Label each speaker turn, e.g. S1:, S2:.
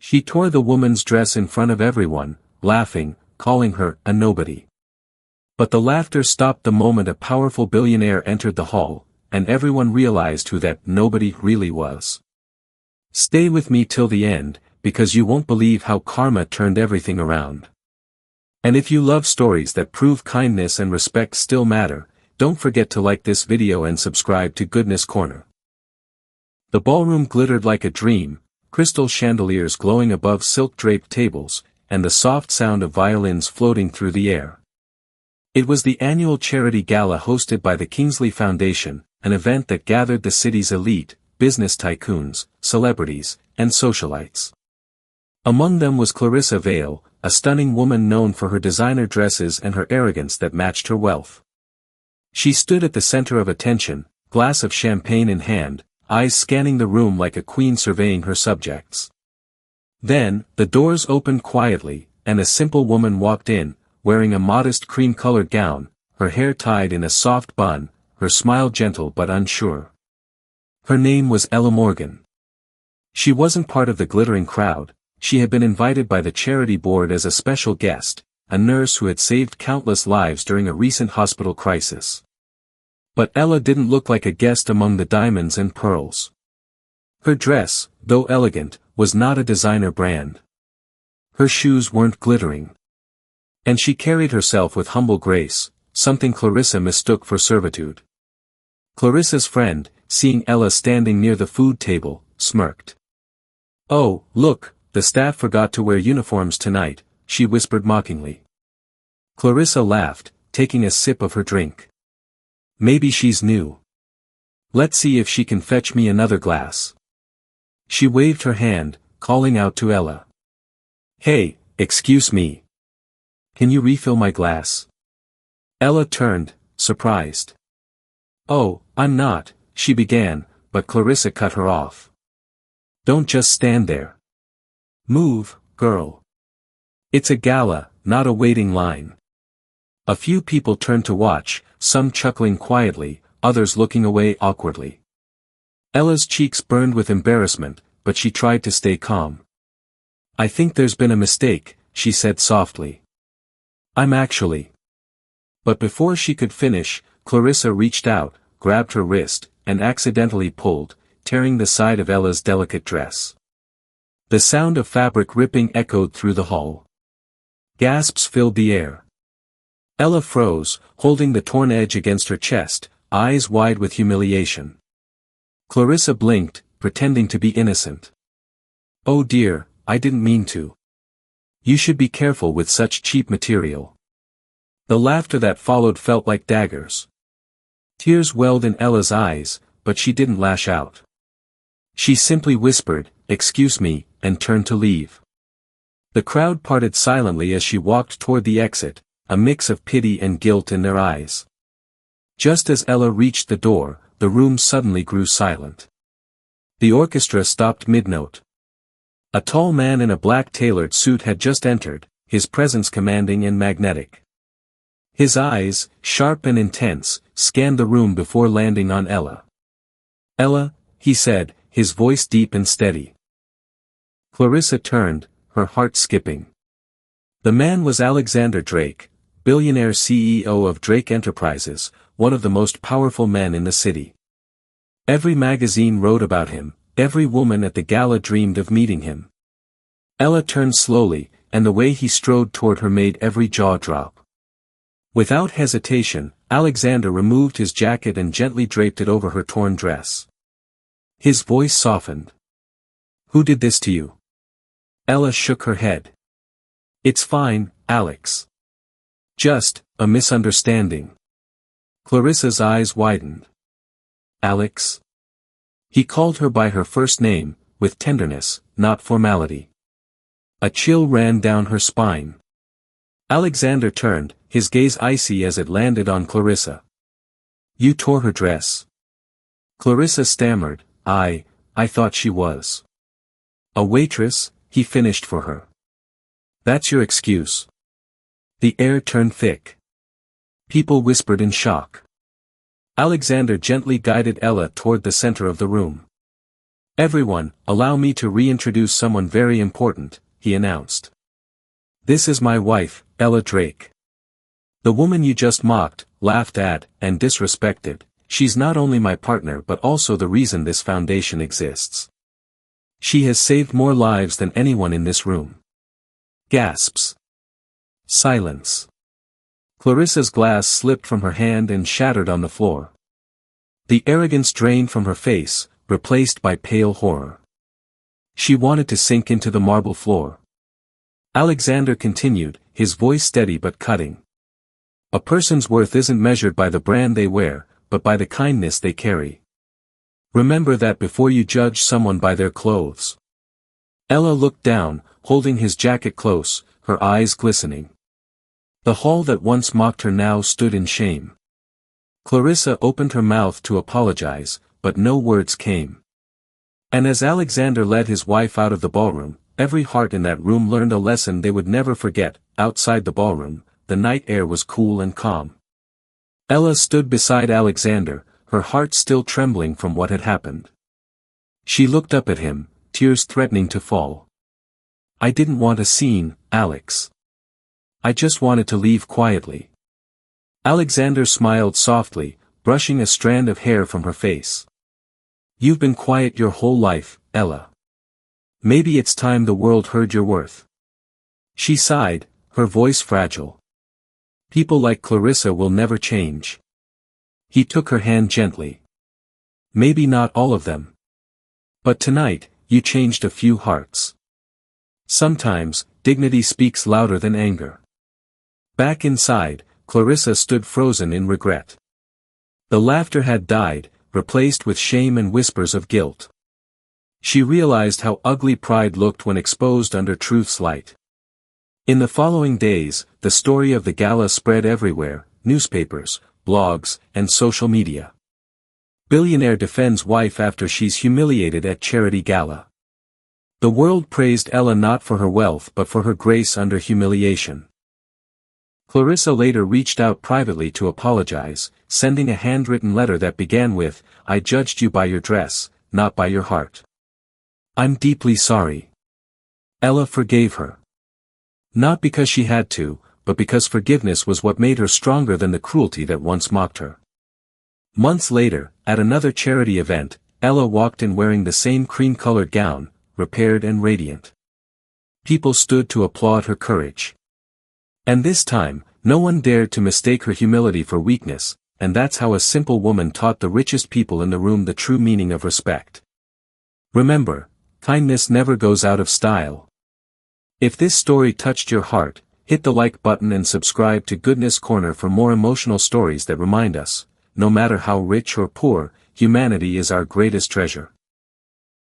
S1: She tore the woman's dress in front of everyone, laughing, calling her a nobody. But the laughter stopped the moment a powerful billionaire entered the hall, and everyone realized who that nobody really was. Stay with me till the end, because you won't believe how karma turned everything around. And if you love stories that prove kindness and respect still matter, don't forget to like this video and subscribe to Goodness Corner. The ballroom glittered like a dream, crystal chandeliers glowing above silk-draped tables, and the soft sound of violins floating through the air. It was the annual charity gala hosted by the Kingsley Foundation, an event that gathered the city's elite, business tycoons, celebrities, and socialites. Among them was Clarissa Vale, a stunning woman known for her designer dresses and her arrogance that matched her wealth. She stood at the center of attention, glass of champagne in hand, eyes scanning the room like a queen surveying her subjects. Then, the doors opened quietly, and a simple woman walked in, wearing a modest cream-colored gown, her hair tied in a soft bun, her smile gentle but unsure. Her name was Ella Morgan. She wasn't part of the glittering crowd, she had been invited by the charity board as a special guest, a nurse who had saved countless lives during a recent hospital crisis. But Ella didn't look like a guest among the diamonds and pearls. Her dress, though elegant, was not a designer brand. Her shoes weren't glittering. And she carried herself with humble grace, something Clarissa mistook for servitude. Clarissa's friend, seeing Ella standing near the food table, smirked. "Oh, look, the staff forgot to wear uniforms tonight," she whispered mockingly. Clarissa laughed, taking a sip of her drink. "Maybe she's new. Let's see if she can fetch me another glass." She waved her hand, calling out to Ella. "Hey, excuse me. Can you refill my glass?" Ella turned, surprised. "Oh, I'm not," she began, but Clarissa cut her off. "Don't just stand there. Move, girl. It's a gala, not a waiting line." A few people turned to watch, some chuckling quietly, others looking away awkwardly. Ella's cheeks burned with embarrassment, but she tried to stay calm. "I think there's been a mistake," she said softly. "I'm actually—" But before she could finish, Clarissa reached out, grabbed her wrist, and accidentally pulled, tearing the side of Ella's delicate dress. The sound of fabric ripping echoed through the hall. Gasps filled the air. Ella froze, holding the torn edge against her chest, eyes wide with humiliation. Clarissa blinked, pretending to be innocent. "Oh dear, I didn't mean to. You should be careful with such cheap material." The laughter that followed felt like daggers. Tears welled in Ella's eyes, but she didn't lash out. She simply whispered, "Excuse me," and turned to leave. The crowd parted silently as she walked toward the exit, a mix of pity and guilt in their eyes. Just as Ella reached the door, the room suddenly grew silent. The orchestra stopped mid-note. A tall man in a black tailored suit had just entered, his presence commanding and magnetic. His eyes, sharp and intense, scanned the room before landing on Ella. "Ella," he said, his voice deep and steady. Clarissa turned, her heart skipping. The man was Alexander Drake, billionaire CEO of Drake Enterprises, one of the most powerful men in the city. Every magazine wrote about him, every woman at the gala dreamed of meeting him. Ella turned slowly, and the way he strode toward her made every jaw drop. Without hesitation, Alexander removed his jacket and gently draped it over her torn dress. His voice softened. "Who did this to you?" Ella shook her head. "It's fine, Alex. Just a misunderstanding." Clarissa's eyes widened. "Alex?" He called her by her first name, with tenderness, not formality. A chill ran down her spine. Alexander turned, his gaze icy as it landed on Clarissa. "You tore her dress." Clarissa stammered, I thought she was a waitress," he finished for her. "That's your excuse." The air turned thick. People whispered in shock. Alexander gently guided Ella toward the center of the room. Everyone, allow me to reintroduce someone very important, he announced. This is my wife, Ella Drake. The woman you just mocked, laughed at, and disrespected. She's not only my partner but also the reason this foundation exists. She has saved more lives than anyone in this room. Gasps. Silence. Clarissa's glass slipped from her hand and shattered on the floor. The arrogance drained from her face, replaced by pale horror. She wanted to sink into the marble floor. Alexander continued, his voice steady but cutting. A person's worth isn't measured by the brand they wear, but by the kindness they carry. Remember that before you judge someone by their clothes. Ella looked down, holding his jacket close, her eyes glistening. The hall that once mocked her now stood in shame. Clarissa opened her mouth to apologize, but no words came. And as Alexander led his wife out of the ballroom, every heart in that room learned a lesson they would never forget. Outside the ballroom, the night air was cool and calm. Ella stood beside Alexander, her heart still trembling from what had happened. She looked up at him, tears threatening to fall. I didn't want a scene, Alex. I just wanted to leave quietly. Alexander smiled softly, brushing a strand of hair from her face. You've been quiet your whole life, Ella. Maybe it's time the world heard your worth. She sighed, her voice fragile. People like Clarissa will never change. He took her hand gently. Maybe not all of them. But tonight, you changed a few hearts. Sometimes, dignity speaks louder than anger. Back inside, Clarissa stood frozen in regret. The laughter had died, replaced with shame and whispers of guilt. She realized how ugly pride looked when exposed under truth's light. In the following days, the story of the gala spread everywhere, newspapers, blogs, and social media. Billionaire defends wife after she's humiliated at charity gala. The world praised Ella not for her wealth but for her grace under humiliation. Clarissa later reached out privately to apologize, sending a handwritten letter that began with, I judged you by your dress, not by your heart. I'm deeply sorry. Ella forgave her. Not because she had to, but because forgiveness was what made her stronger than the cruelty that once mocked her. Months later, at another charity event, Ella walked in wearing the same cream-colored gown, repaired and radiant. People stood to applaud her courage. And this time, no one dared to mistake her humility for weakness, and that's how a simple woman taught the richest people in the room the true meaning of respect. Remember, kindness never goes out of style. If this story touched your heart, hit the like button and subscribe to Goodness Corner for more emotional stories that remind us, no matter how rich or poor, humanity is our greatest treasure.